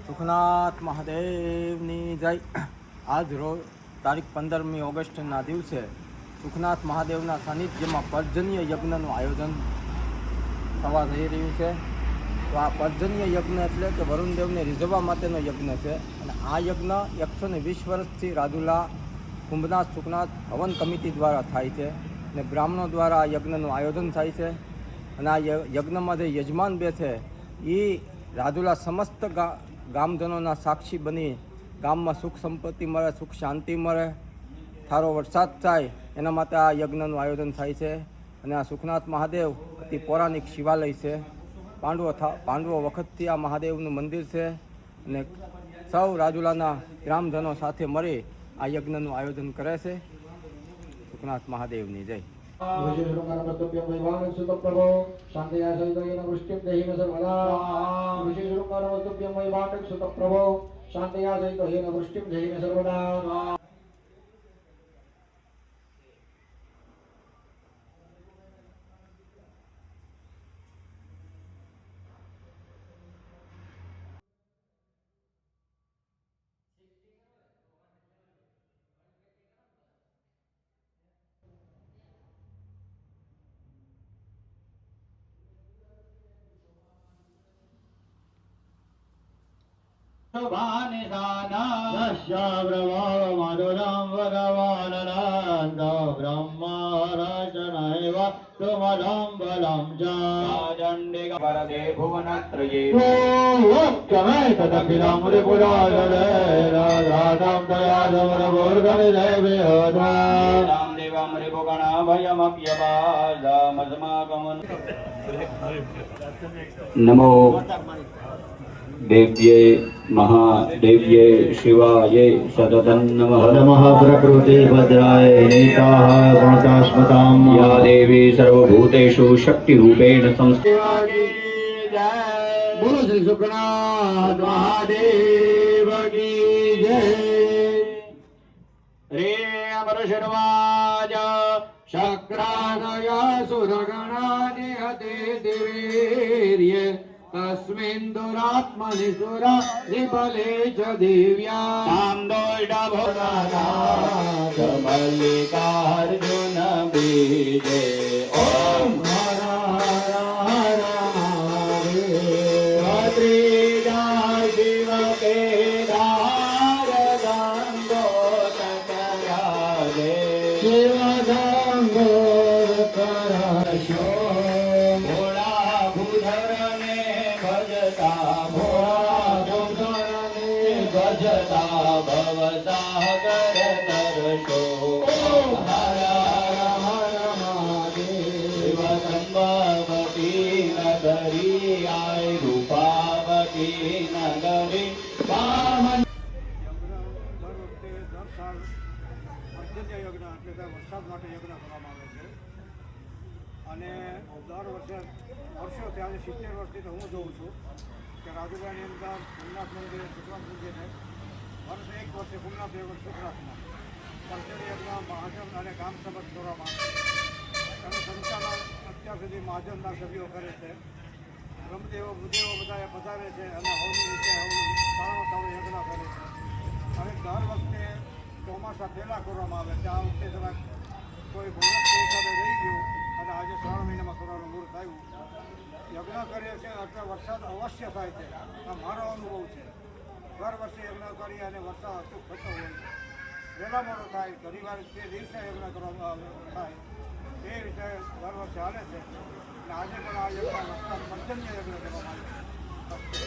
સુખનાથ મહાદેવની જય. આજ રોજ તારીખ 15મી ઓગસ્ટના દિવસે સુખનાથ મહાદેવના સાનિધ્યમાં પર્જન્ય યજ્ઞનું આયોજન થવા જઈ રહ્યું છે. તો આ પર્જન્ય યજ્ઞ એટલે કે વરુણદેવને રીઝવવા માટેનો યજ્ઞ છે. અને આ યજ્ઞ 120 વર્ષથી રાજુલા કુંભનાથ સુખનાથ હવન કમિટી દ્વારા થાય છે અને બ્રાહ્મણો દ્વારા આ યજ્ઞનું આયોજન થાય છે. અને આ યજ્ઞમાં જે યજમાન બે છે એ રાજુલા સમસ્ત ગામજનોના સાક્ષી બની ગામમાં સુખ સંપત્તિ મળે, સુખ શાંતિ મળે, સારો વરસાદ થાય એના માટે આ યજ્ઞનું આયોજન થાય છે. અને આ સુખનાથ મહાદેવ અતિ પૌરાણિક શિવાલય છે. પાંડવો વખતથી આ મહાદેવનું મંદિર છે. અને સૌ રાજુલાના ગ્રામજનો સાથે મળી આ યજ્ઞનું આયોજન કરે છે. સુખનાથ મહાદેવની જય. મધુરમ ભગવાનંદ બ્રહ્મરચનૈવ સુમલમ બલમ ચંડિક વરદે ભુવનત્રયે તદખિલમ રિપુરાજલે રાધામ દયાદવર ભોર્ગવિ દેવે રામ દેવમ રિપુગણાભયમપ્યપાદમસ્માકમન. નમો देव्ये महादेव्ये शिवाये सततं नमः. नमः प्रकृति भद्राय नीताः गुणतास्मतां या देवी सर्वभूतेषु शक्तिरूपेण संस्थिता. बोलो श्री सुखनाथ महादेव की जय. रे अमर शर्वाज शक्रादया सुरगणानिहते दिवीर्य तस्मिन् दुरात्मनि सुरा निबले च दिव्या नामदोषा भोगानाथ मल्लिकार्जुन बीजे. ओम हर हर हर महादेव. त्रिजा शिव केदार गंगो तकराजे शिव गंगो करशो भवसागर नरशो. हर हर हर महादेव. संभवती नगरी आय रूपावती नगरी वामन. વરસાદ માટે યજ્ઞ કરવામાં આવે છે. અને દર વર્ષો ત્યારે 70 વર્ષથી તો હું જોઉં છું કે રાજુલાની અંદર સોમનાથ મંદિરે શુક્રાંત પૂજ્યને વર્ષે એક વર્ષે સોમનાથ દેવ શુક્રાંતમાં પર્જન્ય યજ્ઞ મહાજન અને ગામ સમજ કરવામાં આવે છે. અને સંચાલન અત્યાર સુધી મહાજનના સભ્યો કરે છે. બ્રહ્મદેવો ભૂદેવો બધા પધારે છે અને હવની રીતે સારામાં સારો યજ્ઞ કરે છે. અને દર વખતે ચોમાસા પહેલાં કરવામાં આવે છે. આ વખતે જરાક કોઈ મુહૂર્ત હિસાબે રહી ગયું અને આજે શ્રાવણ મહિનામાં કરવાનું મુહૂર્ત આવ્યું. યજ્ઞ કરીએ છીએ એટલે વરસાદ અવશ્ય થાય છે. આ મારો અનુભવ છે. દર વર્ષે યજ્ઞ કરીએ અને વરસાદ અચૂક થતો હોય છે. વહેલા મોડો થાય, ઘણી વાર તે દિવસે યજ્ઞ કરવામાં થાય. એ રીતે દર વર્ષે હાલે છે. અને આજે પણ આ યજ્ઞ વરસાદ પર્જન્ય યજ્ઞ કરવામાં આવે છે.